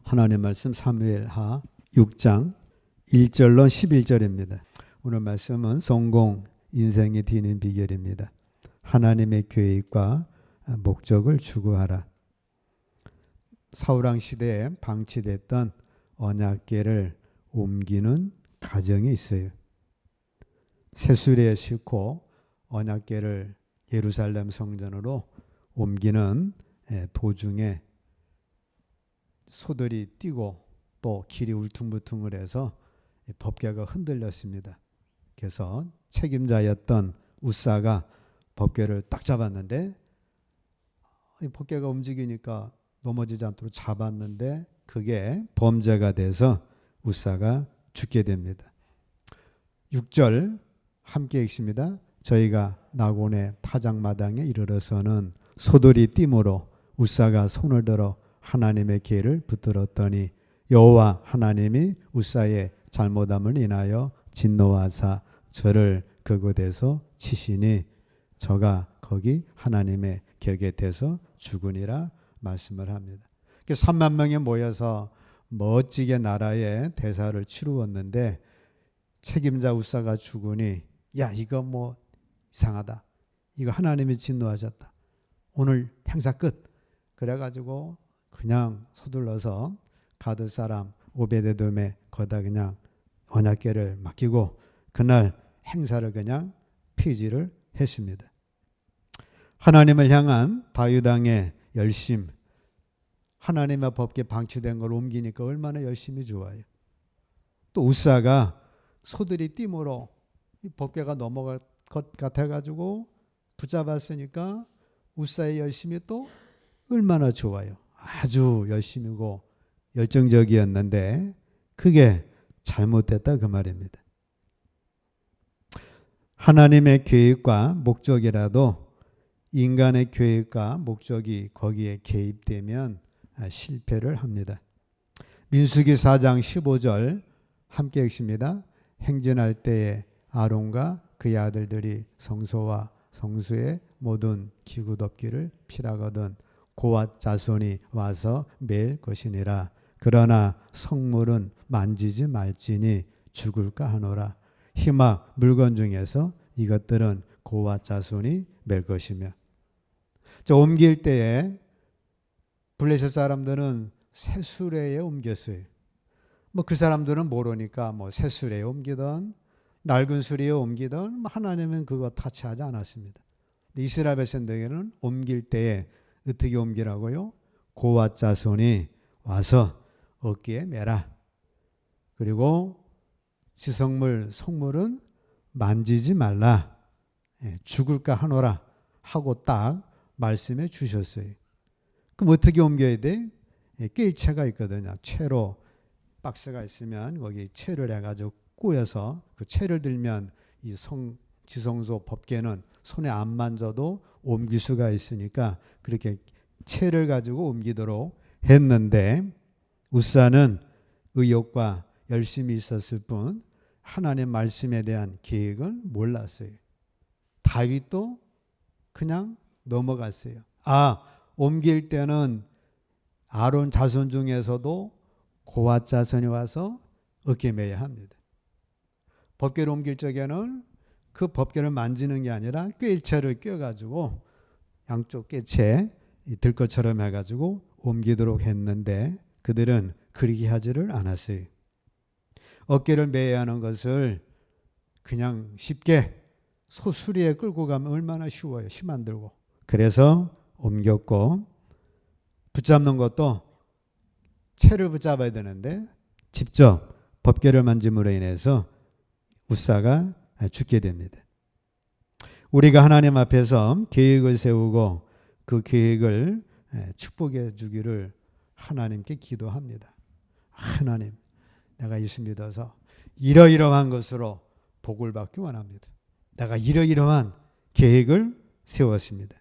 하나님 말씀 사무엘하 6장 1절로 11절입니다. 오늘 말씀은 성공 인생의 디는 비결입니다. 하나님의 계획과 목적을 추구하라. 사울왕 시대에 방치됐던 언약궤를 옮기는 과정이 있어요. 세수레에 싣고 언약궤를 예루살렘 성전으로 옮기는 도중에 소들이 뛰고 또 길이 울퉁불퉁을 해서 법궤가 흔들렸습니다. 그래서 책임자였던 우사가 법궤를 딱 잡았는데 법궤가 움직이니까 넘어지지 않도록 잡았는데 그게 범죄가 돼서 우사가 죽게 됩니다. 6절 함께 읽습니다. 저희가 나곤의 타작마당에 이르러서는 소들이 띠므로 우사가 손을 들어 하나님의 궤를 붙들었더니 여호와 하나님이 우사의 잘못함을 인하여 진노하사 저를 그곳에서 치시니 저가 거기 하나님의 곁에서 죽으니라 말씀을 합니다. 3만 명이 모여서 멋지게 나라의 대사를 치루었는데 책임자 우사가 죽으니 야 이거 뭐 이상하다. 이거 하나님이 진노하셨다. 오늘 행사 끝. 그래가지고 그냥 서둘러서 가드 사람 오베데돔에 거다 그냥 언약궤를 맡기고 그날 행사를 그냥 폐지를 했습니다. 하나님을 향한 다윗 왕의 열심, 하나님의 법궤 방치된 걸 옮기니까 얼마나 열심히 좋아요. 또 우사가 소들이 띠므로 법궤가 넘어갈 것 같아가지고 붙잡았으니까 우사의 열심이 또 얼마나 좋아요. 아주 열심이고 열정적이었는데 그게 잘못됐다 그 말입니다. 하나님의 계획과 목적이라도 인간의 계획과 목적이 거기에 개입되면 실패를 합니다. 민수기 4장 15절 함께 읽습니다. 행진할 때에 아론과 그의 아들들이 성소와 성수의 모든 기구 덮기를 피라거든 고앗 자손이 와서 매일 것이니라. 그러나 성물은 만지지 말지니 죽을까 하노라. 희막 물건 중에서 이것들은 고앗 자손이 맬 것이며. 옮길 때에 블레셋 사람들은 새수레에 옮겼어요. 그 사람들은 모르니까 새수레에 옮기던 낡은 수레에 옮기던 하나님은 그거 타치하지 않았습니다. 이스라엘 백성들에게는 옮길 때에 어떻게 옮기라고요? 고앗 자손이 와서 어깨에 매라. 그리고 지성물, 성물은 만지지 말라. 죽을까 하노라 하고 딱 말씀해 주셨어요. 그럼 어떻게 옮겨야 돼? 꿰일채가 있거든요. 채로 박스가 있으면 거기 채를 해가지고 꼬여서 그 채를 들면 이 지성소 법궤는 손에 안 만져도 옮길 수가 있으니까 그렇게 채를 가지고 옮기도록 했는데 우사는 의욕과 열심히 있었을 뿐 하나님의 말씀에 대한 계획은 몰랐어요. 다윗도 그냥 넘어갔어요. 옮길 때는 아론 자손 중에서도 고앗 자손이 와서 어깨매야 합니다. 법궤를 옮길 적에는 그 법궤를 만지는 게 아니라 꿰일채를 껴가지고 양쪽 꿰채 들 것처럼 해가지고 옮기도록 했는데 그들은 그렇게 하지를 않았어요. 어깨를 매야 하는 것을 그냥 쉽게 소수리에 끌고 가면 얼마나 쉬워요. 힘 안 들고. 그래서 옮겼고 붙잡는 것도 채를 붙잡아야 되는데 직접 법궤를 만짐으로 인해서 우사가 죽게 됩니다. 우리가 하나님 앞에서 계획을 세우고 그 계획을 축복해 주기를 하나님께 기도합니다. 하나님, 내가 예수 믿어서 이러이러한 것으로 복을 받기 원합니다. 내가 이러이러한 계획을 세웠습니다.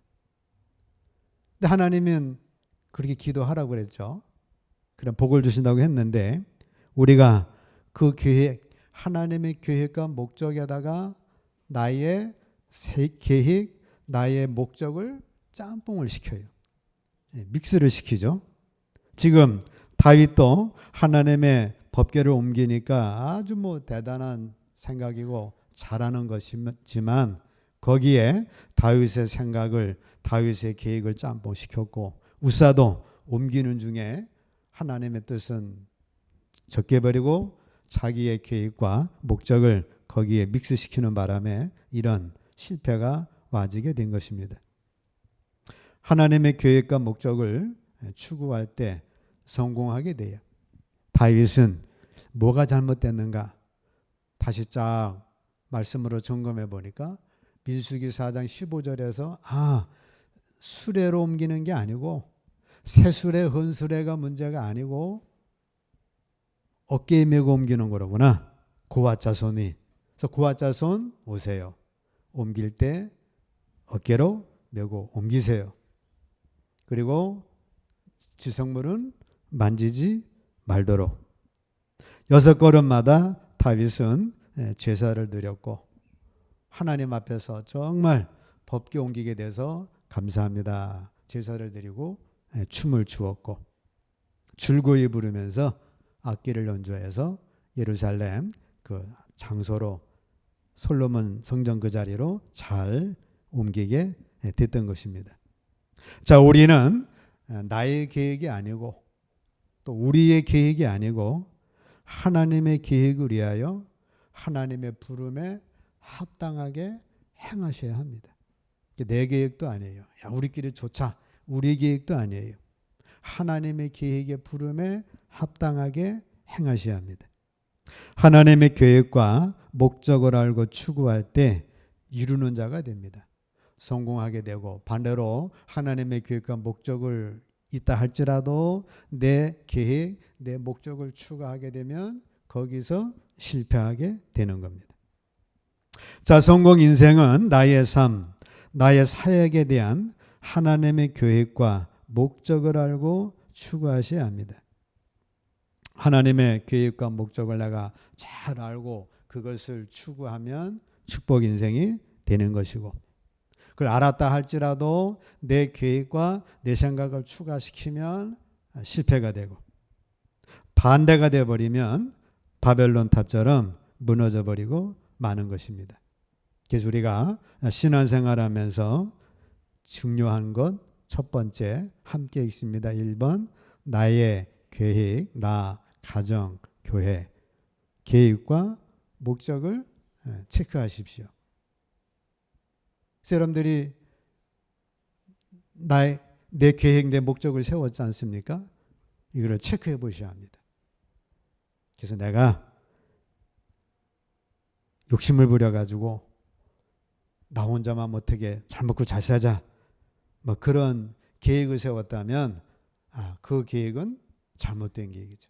근데 하나님은 그렇게 기도하라고 그랬죠. 그럼 복을 주신다고 했는데 우리가 그 계획, 하나님의 계획과 목적에다가 나의 계획, 나의 목적을 짬뽕을 시켜요. 믹스를 시키죠. 지금 다윗도 하나님의 법궤를 옮기니까 아주 대단한 생각이고 잘하는 것이지만 거기에 다윗의 생각을, 다윗의 계획을 짬뽕시켰고, 우사도 옮기는 중에 하나님의 뜻은 적게 버리고 자기의 계획과 목적을 거기에 믹스시키는 바람에 이런 실패가 와지게 된 것입니다. 하나님의 계획과 목적을 추구할 때 성공하게 돼요. 다윗은 뭐가 잘못됐는가? 다시 쫙 말씀으로 점검해 보니까 민수기 4장 15절에서 수레로 옮기는 게 아니고 새수레, 헌수레가 문제가 아니고 어깨에 메고 옮기는 거로구나. 고앗 자손이. 그래서 고앗 자손 오세요. 옮길 때 어깨로 메고 옮기세요. 그리고 지성물은 만지지 말도록. 6걸음마다 다윗은 제사를 드렸고 하나님 앞에서 정말 법궤 옮기게 돼서 감사합니다. 제사를 드리고 춤을 추었고 줄거이 부르면서 악기를 연주해서 예루살렘 그 장소로 솔로몬 성전 그 자리로 잘 옮기게 됐던 것입니다. 자, 우리는 나의 계획이 아니고 또 우리의 계획이 아니고 하나님의 계획을 위하여 하나님의 부름에 합당하게 행하셔야 합니다. 내 계획도 아니에요. 야, 우리끼리 좋자. 우리 계획도 아니에요. 하나님의 계획의 부름에 합당하게 행하셔야 합니다. 하나님의 계획과 목적을 알고 추구할 때 이루는 자가 됩니다. 성공하게 되고, 반대로 하나님의 계획과 목적을 있다 할지라도 내 계획, 내 목적을 추구하게 되면 거기서 실패하게 되는 겁니다. 자, 성공 인생은 나의 삶, 나의 사역에 대한 하나님의 계획과 목적을 알고 추구하셔야 합니다. 하나님의 계획과 목적을 내가 잘 알고 그것을 추구하면 축복 인생이 되는 것이고, 그걸 알았다 할지라도 내 계획과 내 생각을 추가시키면 실패가 되고, 반대가 되어버리면 바벨론 탑처럼 무너져 버리고 마는 것입니다. 그래서 우리가 신앙생활하면서 중요한 것 첫 번째 함께 있습니다. 1번 나의 계획, 나, 가정, 교회 계획과 목적을 체크하십시오. 여러분들이 내 계획, 내 목적을 세웠지 않습니까? 이거를 체크해 보셔야 합니다. 그래서 내가 욕심을 부려가지고 나 혼자만 어떻게 잘 먹고 잘 사자 그런 계획을 세웠다면 그 계획은 잘못된 계획이죠.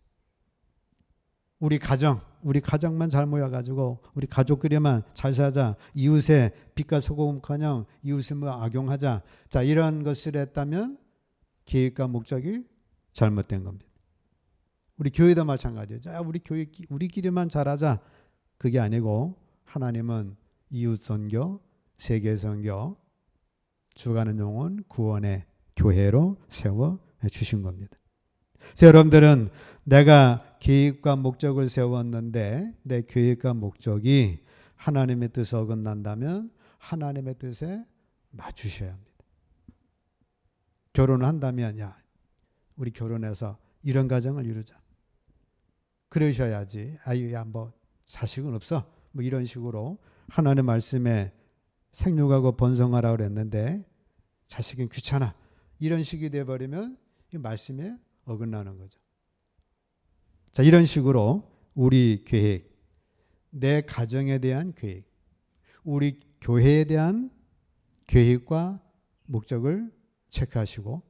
우리 가정만 잘 모여가지고 우리 가족끼리만 잘 사자, 이웃의 빛과 소금커녕 이웃을 악용하자, 자 이런 것을 했다면 계획과 목적이 잘못된 겁니다. 우리 교회도 마찬가지예요. 자, 우리끼리만 잘하자, 그게 아니고 하나님은 이웃 선교, 세계 선교, 주가는 영혼 구원의 교회로 세워 주신 겁니다. 그래서 여러분들은 내가 계획과 목적을 세웠는데 내 계획과 목적이 하나님의 뜻에 어긋난다면 하나님의 뜻에 맞추셔야 합니다. 결혼을 한다면 야, 우리 결혼해서 이런 가정을 이루자. 그러셔야지. 야, 자식은 없어. 이런 식으로 하나님의 말씀에 생육하고 번성하라고 그랬는데 자식은 귀찮아. 이런 식이 돼버리면 이 말씀에 어긋나는 거죠. 자, 이런 식으로 우리 계획, 내 가정에 대한 계획, 우리 교회에 대한 계획과 목적을 체크하시고,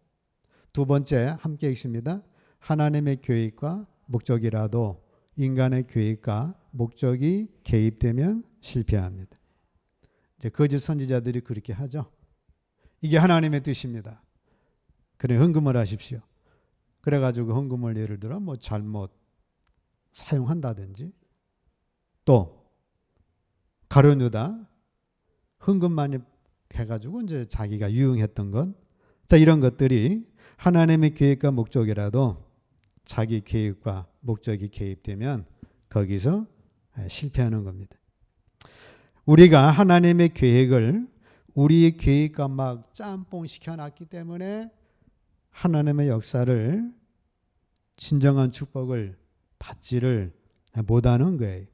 두 번째 함께 읽습니다. 하나님의 계획과 목적이라도 인간의 계획과 목적이 개입되면 실패합니다. 이제 거짓 선지자들이 그렇게 하죠. 이게 하나님의 뜻입니다. 그래 헌금을 하십시오. 그래가지고 헌금을 예를 들어 잘못 사용한다든지, 또 가룟 유다 헌금 많이 해가지고 이제 자기가 유용했던 것, 자 이런 것들이 하나님의 계획과 목적이라도 자기 계획과 목적이 개입되면 거기서 실패하는 겁니다. 우리가 하나님의 계획을 우리의 계획과 막 짬뽕 시켜놨기 때문에 하나님의 역사를 진정한 축복을 받지를 못하는 거예요.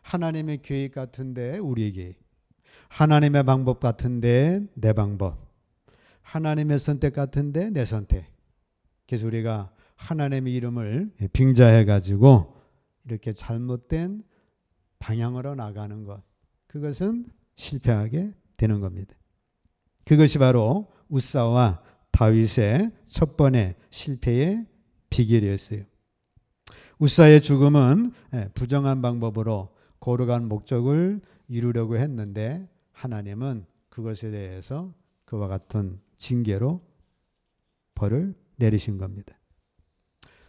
하나님의 계획 같은데 우리의 계획, 하나님의 방법 같은데 내 방법, 하나님의 선택 같은데 내 선택. 그래서 우리가 하나님의 이름을 빙자해 가지고 이렇게 잘못된 방향으로 나가는 것, 그것은 실패하게 되는 겁니다. 그것이 바로 우사와 다윗의 첫 번의 실패의 비결이었어요. 우사의 죽음은 부정한 방법으로 거룩한 목적을 이루려고 했는데 하나님은 그것에 대해서 그와 같은 징계로 벌을 내리신 겁니다.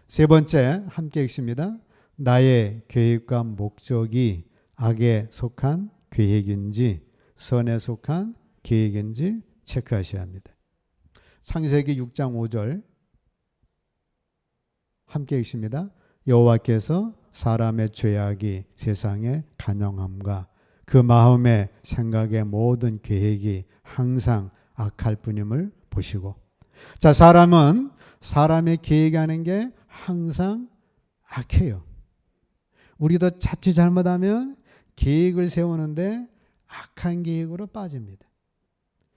세 번째 함께 읽습니다. 나의 계획과 목적이 악에 속한 계획인지 선에 속한 계획인지 체크하셔야 합니다. 창세기 6장 5절 함께 읽습니다. 여호와께서 사람의 죄악이 세상의 간영함과 그 마음의 생각의 모든 계획이 항상 악할 뿐임을 보시고. 자, 사람은 사람의 계획하는 게 항상 악해요. 우리도 자칫 잘못하면 계획을 세우는데 악한 계획으로 빠집니다.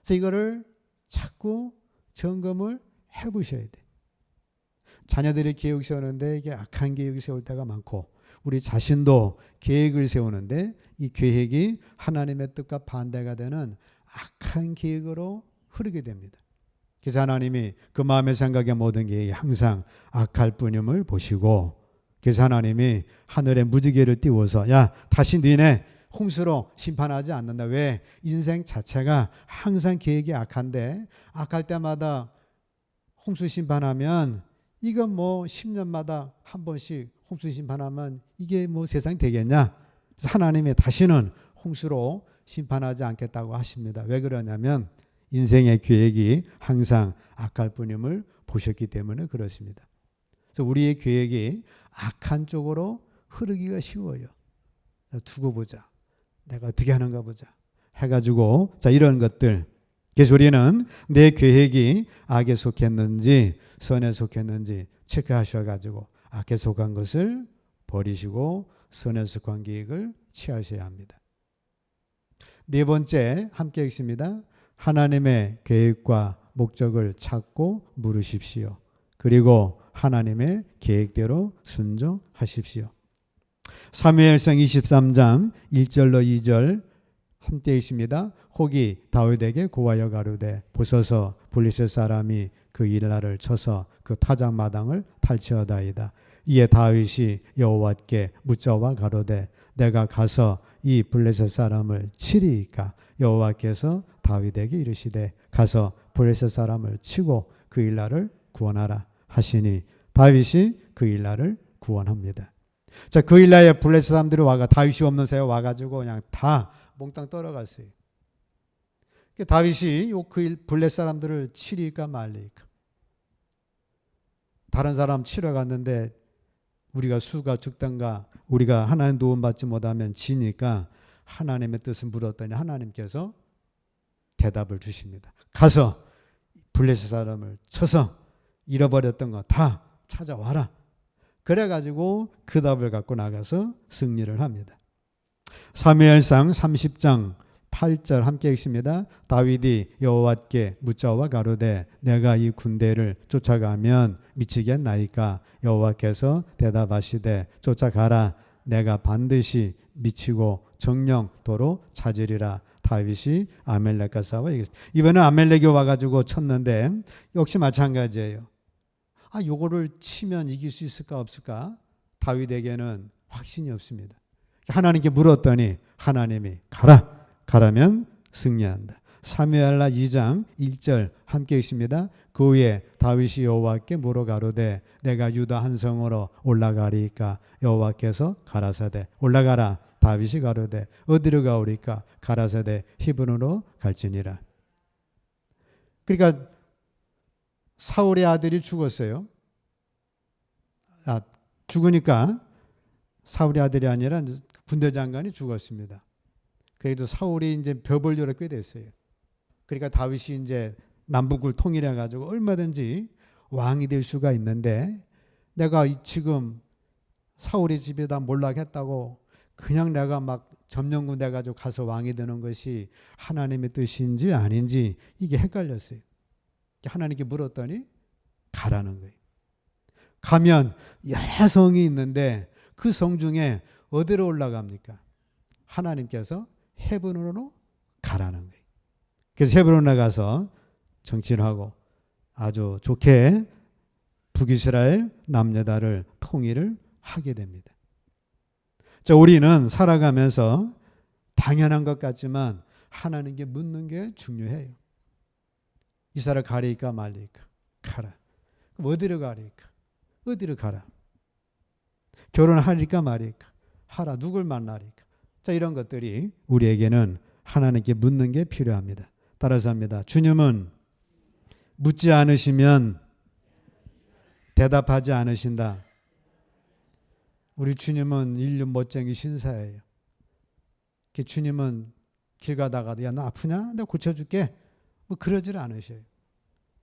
그래서 이거를 자꾸 점검을 해보셔야 돼요. 자녀들이 계획 세우는데 이게 악한 계획을 세울 때가 많고 우리 자신도 계획을 세우는데 이 계획이 하나님의 뜻과 반대가 되는 악한 계획으로 흐르게 됩니다. 그래서 하나님이 그 마음의 생각의 모든 계획이 항상 악할 뿐임을 보시고, 그래서 하나님이 하늘에 무지개를 띄워서 야 다시 너네 홍수로 심판하지 않는다. 왜? 인생 자체가 항상 계획이 악한데 악할 때마다 홍수 심판하면 이건 뭐 10년마다 한 번씩 홍수 심판하면 이게 뭐 세상이 되겠냐? 그래서 하나님이 다시는 홍수로 심판하지 않겠다고 하십니다. 왜 그러냐면 인생의 계획이 항상 악할 뿐임을 보셨기 때문에 그렇습니다. 그래서 우리의 계획이 악한 쪽으로 흐르기가 쉬워요. 두고 보자. 내가 어떻게 하는가 보자. 해가지고 자 이런 것들. 그래서 우리는 내 계획이 악에 속했는지 선에 속했는지 체크하셔가지고 악에 속한 것을 버리시고 선에 속한 계획을 취하셔야 합니다. 네 번째 함께 읽습니다. 하나님의 계획과 목적을 찾고 물으십시오. 그리고 하나님의 계획대로 순종하십시오. 사무엘상 23장 1절로 2절 함께 있습니다. 혹이 다윗에게 고하여 가로되 보소서 블레셋 사람이 그 일날을 쳐서 그 타작마당을 탈취하다이다. 이에 다윗이 여호와께 묻자와 가로되 내가 가서 이 블레셋 사람을 치리이까. 여호와께서 다윗에게 이르시되 가서 블레셋 사람을 치고 그 일날을 구원하라 하시니 다윗이 그 일날을 구원합니다. 자, 그 일날에 블레셋 사람들이 와가 다윗이 없는 새에 와가지고 그냥 다 몽땅 떨어갔어요. 다윗이 그 블레셋 사람들을 치리까 말리까. 다른 사람 치러 갔는데 우리가 수가 죽던가 우리가 하나님 도움 받지 못하면 지니까 하나님의 뜻을 물었더니 하나님께서 대답을 주십니다. 가서 블레셋 사람을 쳐서 잃어버렸던 거 다 찾아와라. 그래가지고 그 답을 갖고 나가서 승리를 합니다. 사무엘상 30장 8절 함께 읽습니다. 다윗이 여호와께 묻자와 가로되 내가 이 군대를 쫓아가면 미치겠나이까. 여호와께서 대답하시되 쫓아가라. 내가 반드시 미치고 정령도로 찾으리라. 다윗이 아멜렉과 싸워 이겼습니다. 이번에 아멜렉이 와가지고 쳤는데 역시 마찬가지예요. 요거를 치면 이길 수 있을까 없을까? 다윗에게는 확신이 없습니다. 하나님께 물었더니 하나님이 가라면 승리한다. 사무엘하 2장 1절 함께 있습니다. 그 후에 다윗이 여호와께 물어 가로되 내가 유다 한 성으로 올라가리까. 여호와께서 가라사대 올라가라. 다윗이 가로되 어디로 가오리까. 가라사대 히브론으로 갈지니라. 그러니까 사울의 아들이 죽었어요. 죽으니까 사울의 아들이 아니라 군대 장관이 죽었습니다. 그래도 사울이 이제 벼볼 일이 꽤 됐어요. 그러니까 다윗이 이제 남북을 통일해 가지고 얼마든지 왕이 될 수가 있는데, 내가 지금 사울의 집에다 몰락했다고 그냥 내가 막 점령군 돼 가지고 가서 왕이 되는 것이 하나님의 뜻인지 아닌지 이게 헷갈렸어요. 하나님께 물었더니 가라는 거예요. 가면 여러 성이 있는데 그 성 중에 어디로 올라갑니까? 하나님께서 헤브론으로 가라는 거예요. 그래서 헤브론 나가서 정치하고 아주 좋게 북이스라엘 남유다를 통일을 하게 됩니다. 자, 우리는 살아가면서 당연한 것 같지만 하나님께 묻는 게 중요해요. 이스라엘 가리까 말리까? 가라. 그럼 어디로 가리까? 어디로 가라. 결혼하리까 말이까? 하라. 누굴 만나리까? 자, 이런 것들이 우리에게는 하나님께 묻는 게 필요합니다. 따라서 합니다. 주님은 묻지 않으시면 대답하지 않으신다. 우리 주님은 인류 멋쟁이 신사예요. 주님은 길 가다가도 야, 너 아프냐? 내가 고쳐줄게. 뭐 그러질 않으셔요.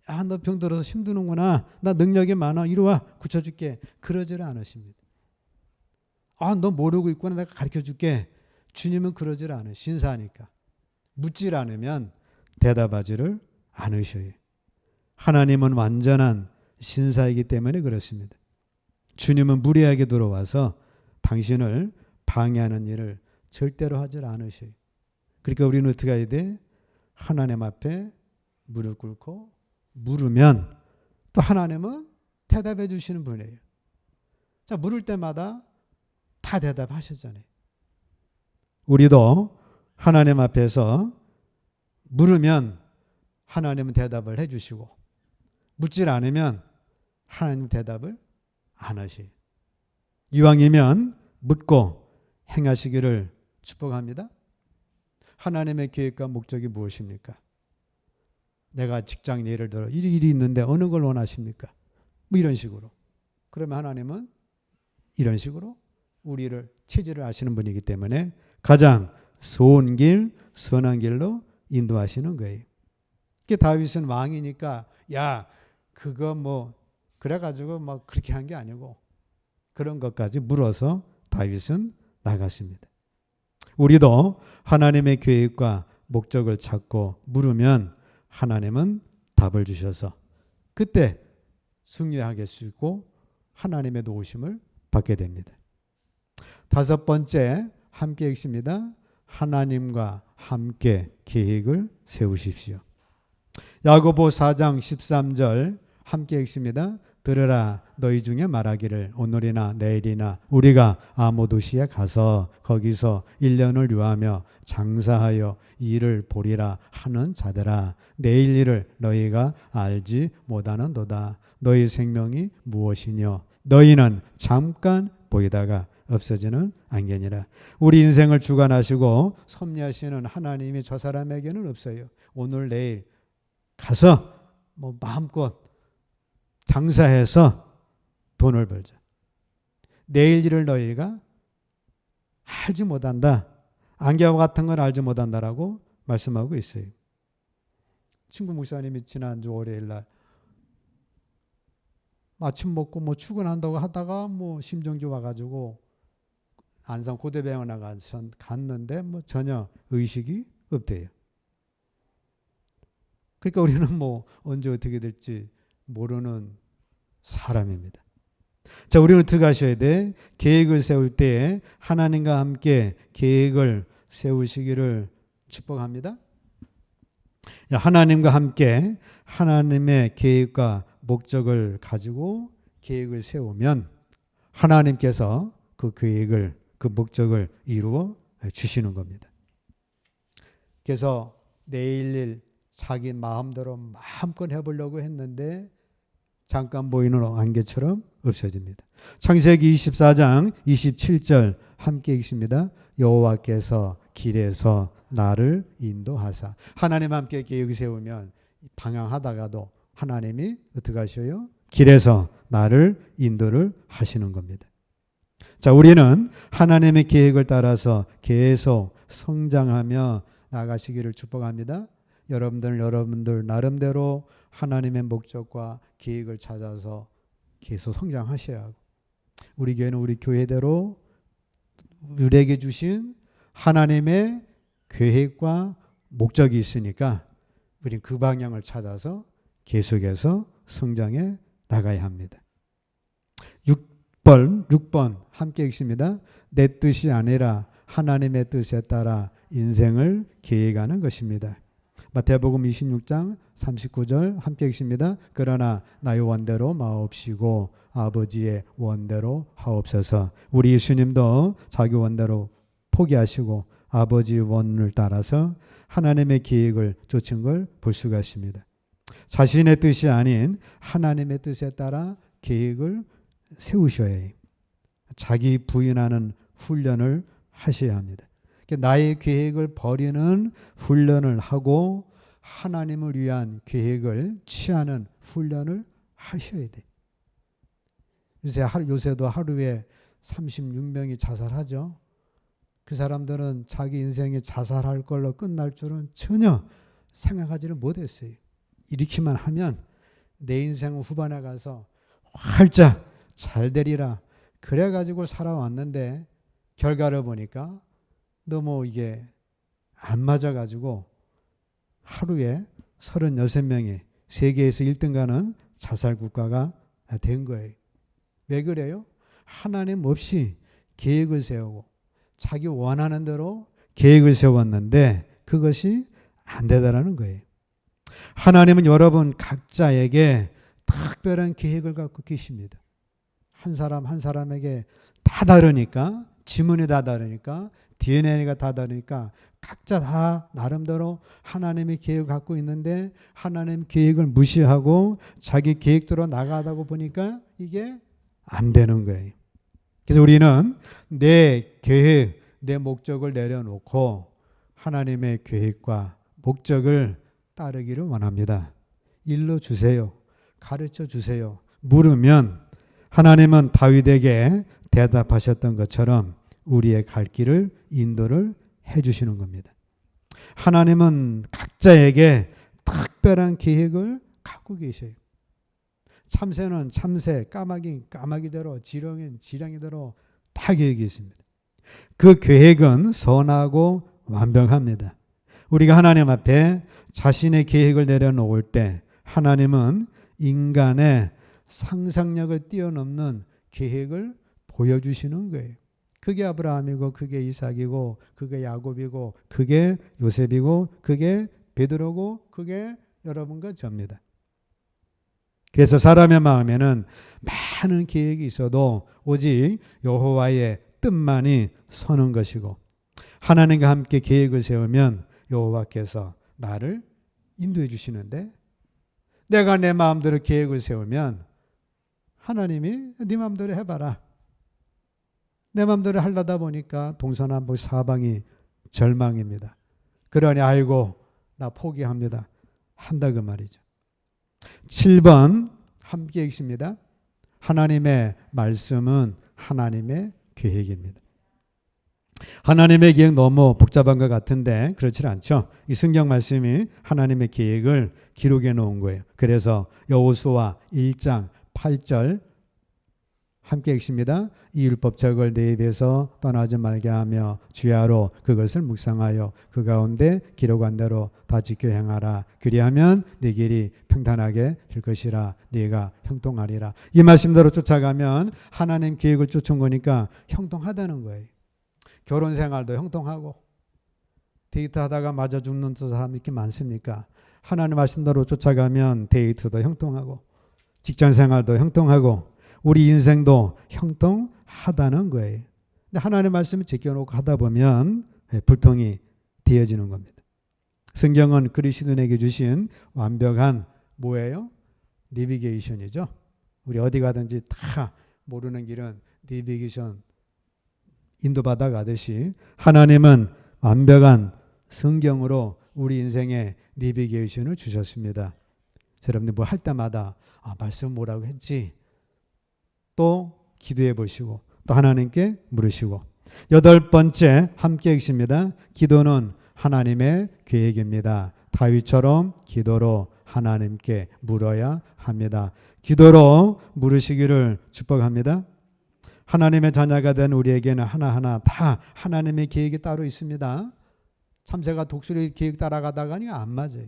아, 너 병들어서 힘드는구나. 나 능력이 많아. 이리 와. 고쳐줄게. 그러질 않으십니다. 아, 너 모르고 있구나. 내가 가르쳐줄게. 주님은 그러질 않아요. 신사니까. 묻질 않으면 대답하지를 않으셔요. 하나님은 완전한 신사이기 때문에 그렇습니다. 주님은 무리하게 들어와서 당신을 방해하는 일을 절대로 하질 않으셔요. 그러니까 우리는 어떻게 해야 돼? 하나님 앞에 무릎 꿇고 물으면 또 하나님은 대답해 주시는 분이에요. 자, 물을 때마다 다 대답하셨잖아요. 우리도 하나님 앞에서 물으면 하나님은 대답을 해 주시고, 묻질 않으면 하나님 대답을 안 하셔요. 이왕이면 묻고 행하시기를 축복합니다. 하나님의 계획과 목적이 무엇입니까? 내가 직장 예를 들어 일이 있는데 어느 걸 원하십니까? 뭐 이런 식으로. 그러면 하나님은 이런 식으로 우리를 체질을 아시는 분이기 때문에 가장 좋은 길, 선한 길로 인도하시는 거예요. 다윗은 왕이니까 야, 그거 뭐 그래가지고 막 그렇게 한 게 아니고 그런 것까지 물어서 다윗은 나갔습니다. 우리도 하나님의 계획과 목적을 찾고 물으면 하나님은 답을 주셔서 그때 승리하게 쓰고 하나님의 도우심을 받게 됩니다. 다섯 번째 함께 읽습니다. 하나님과 함께 계획을 세우십시오. 야고보 4장 13절 함께 읽습니다. 들으라, 너희 중에 말하기를 오늘이나 내일이나 우리가 아모 도시에 가서 거기서 1년을 유하며 장사하여 일을 보리라 하는 자들아, 내일 일을 너희가 알지 못하는도다. 너희 생명이 무엇이뇨? 너희는 잠깐 보이다가 없어지는 안개니라. 우리 인생을 주관하시고 섭리하시는 하나님이 저 사람에게는 없어요. 오늘 내일 가서 뭐 마음껏 장사해서 돈을 벌자. 내일 일을 너희가 알지 못한다. 안개와 같은 걸 알지 못한다라고 말씀하고 있어요. 친구 목사님이 지난주 월요일 날 아침 먹고 뭐 출근한다고 하다가 뭐 심정지 와가지고 안산 고대병원 나가서 갔는데 뭐 전혀 의식이 없대요. 그러니까 우리는 뭐 언제 어떻게 될지 모르는 사람입니다. 자, 우리는 어떻게 하셔야 돼? 계획을 세울 때 하나님과 함께 계획을 세우시기를 축복합니다. 하나님과 함께 하나님의 계획과 목적을 가지고 계획을 세우면 하나님께서 그 계획을, 그 목적을 이루어 주시는 겁니다. 그래서 내일 일 자기 마음대로 마음껏 해보려고 했는데 잠깐 보이는 안개처럼 없어집니다. 창세기 24장 27절 함께 읽습니다. 여호와께서 길에서 나를 인도하사. 하나님 함께 계획을 세우면 방향하다가도 하나님이 어떻게 하셔요? 길에서 나를 인도를 하시는 겁니다. 자, 우리는 하나님의 계획을 따라서 계속 성장하며 나가시기를 축복합니다. 여러분들 나름대로 하나님의 목적과 계획을 찾아서 계속 성장하셔야 하고, 우리 교회는 우리 교회대로 우리에게 주신 하나님의 계획과 목적이 있으니까 우린 그 방향을 찾아서 계속해서 성장해 나가야 합니다. 6번 함께 읽습니다. 내 뜻이 아니라 하나님의 뜻에 따라 인생을 계획하는 것입니다. 마태복음 26장 39절 함께 읽습니다. 그러나 나의 원대로 마옵시고 아버지의 원대로 하옵소서. 우리 예수님도 자기 원대로 포기하시고 아버지의 원을 따라서 하나님의 계획을 쫓은 걸 볼 수가 있습니다. 자신의 뜻이 아닌 하나님의 뜻에 따라 계획을 세우셔야 해요. 자기 부인하는 훈련을 하셔야 합니다. 나의 계획을 버리는 훈련을 하고 하나님을 위한 계획을 취하는 훈련을 하셔야 돼. 요새도 하루에 36명이 자살하죠. 그 사람들은 자기 인생이 자살할 걸로 끝날 줄은 전혀 생각하지를 못했어요. 이렇게만 하면 내 인생 후반에 가서 활짝 잘 되리라 그래가지고 살아왔는데 결과를 보니까 너무 이게 안 맞아가지고 하루에 36명이 세계에서 1등 가는 자살 국가가 된 거예요. 왜 그래요? 하나님 없이 계획을 세우고 자기 원하는 대로 계획을 세웠는데 그것이 안 되더라는 거예요. 하나님은 여러분 각자에게 특별한 계획을 갖고 계십니다. 한 사람 한 사람에게 다 다르니까, 지문이 다 다르니까, DNA가 다 다르니까 각자 다 나름대로 하나님의 계획을 갖고 있는데 하나님 계획을 무시하고 자기 계획대로 나가다 보니까 이게 안 되는 거예요. 그래서 우리는 내 계획, 내 목적을 내려놓고 하나님의 계획과 목적을 따르기를 원합니다. 일러주세요. 가르쳐주세요. 물으면 하나님은 다윗에게 대답하셨던 것처럼 우리의 갈 길을 인도를 해주시는 겁니다. 하나님은 각자에게 특별한 계획을 갖고 계셔요. 참새는 참새, 까마귀는 까마귀대로, 지렁이는 지렁이대로 다 계획이 있습니다. 그 계획은 선하고 완벽합니다. 우리가 하나님 앞에 자신의 계획을 내려놓을 때 하나님은 인간의 상상력을 뛰어넘는 계획을 보여주시는 거예요. 그게 아브라함이고 그게 이삭이고 그게 야곱이고 그게 요셉이고 그게 베드로고 그게 여러분과 저입니다. 그래서 사람의 마음에는 많은 계획이 있어도 오직 여호와의 뜻만이 서는 것이고 하나님과 함께 계획을 세우면 여호와께서 나를 인도해 주시는데 내가 내 마음대로 계획을 세우면 하나님이 네 마음대로 해봐라. 내 마음대로 하려다 보니까 동서남북 사방이 절망입니다. 그러니 아이고 나 포기합니다. 한다 그 말이죠. 7번 함께 읽습니다. 하나님의 말씀은 하나님의 계획입니다. 하나님의 계획 너무 복잡한 것 같은데 그렇지 않죠. 이 성경 말씀이 하나님의 계획을 기록해 놓은 거예요. 그래서 여호수아 1장 8절 함께 읽습니다. 이 율법책을 내 입에서 떠나지 말게 하며 주야로 그것을 묵상하여 그 가운데 기록한 대로 다 지켜 행하라. 그리하면 네 길이 평탄하게 될 것이라. 네가 형통하리라. 이 말씀대로 쫓아가면 하나님 계획을 쫓은 거니까 형통하다는 거예요. 결혼 생활도 형통하고 데이트하다가 맞아 죽는 사람이 이렇게 많습니까? 하나님 말씀대로 쫓아가면 데이트도 형통하고 직장 생활도 형통하고 우리 인생도 형통하다는 거예요. 근데 하나님의 말씀을 지켜놓고 하다 보면 불통이 되어지는 겁니다. 성경은 그리스도인에게 주신 완벽한 뭐예요? 내비게이션이죠. 우리 어디 가든지 다 모르는 길은 내비게이션 인도받아 가듯이 하나님은 완벽한 성경으로 우리 인생에 내비게이션을 주셨습니다. 여러분들 뭐 할 때마다 말씀 뭐라고 했지? 또 기도해 보시고 또 하나님께 물으시고. 8번째 함께 읽습니다. 기도는 하나님의 계획입니다. 다윗처럼 기도로 하나님께 물어야 합니다. 기도로 물으시기를 축복합니다. 하나님의 자녀가 된 우리에게는 하나하나 다 하나님의 계획이 따로 있습니다. 참새가 독수리 계획 따라가다가니 안 맞아요.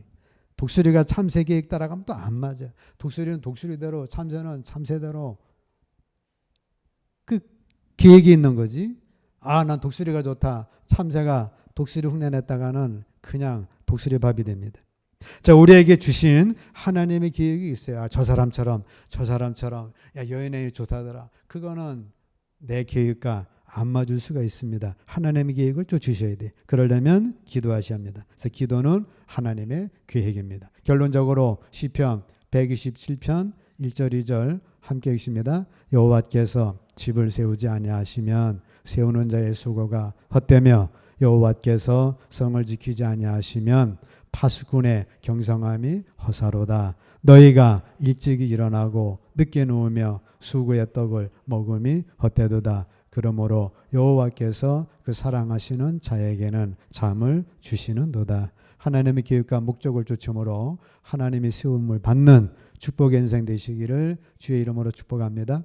독수리가 참새 계획 따라가면 또 안 맞아요. 독수리는 독수리대로, 참새는 참새대로 그 계획이 있는 거지. 난 독수리가 좋다. 참새가 독수리 흉내냈다가는 그냥 독수리 밥이 됩니다. 자, 우리에게 주신 하나님의 계획이 있어요. 저 사람처럼 야 여인이 좋다더라. 그거는 내 계획과 안 맞을 수가 있습니다. 하나님의 계획을 쫓으셔야 돼. 그러려면 기도하셔야 합니다. 그래서 기도는 하나님의 계획입니다. 결론적으로 시편 127편 1절 2절 함께 읽습니다. 여호와께서 집을 세우지 아니하시면 세우는 자의 수고가 헛되며 여호와께서 성을 지키지 아니하시면 파수꾼의 경성함이 허사로다. 너희가 일찍이 일어나고 늦게 누우며 수고의 떡을 먹음이 헛되도다. 그러므로 여호와께서 그 사랑하시는 자에게는 잠을 주시는도다. 하나님의 계획과 목적을 쫓음으로 하나님의 세움을 받는 축복의 인생 되시기를 주의 이름으로 축복합니다.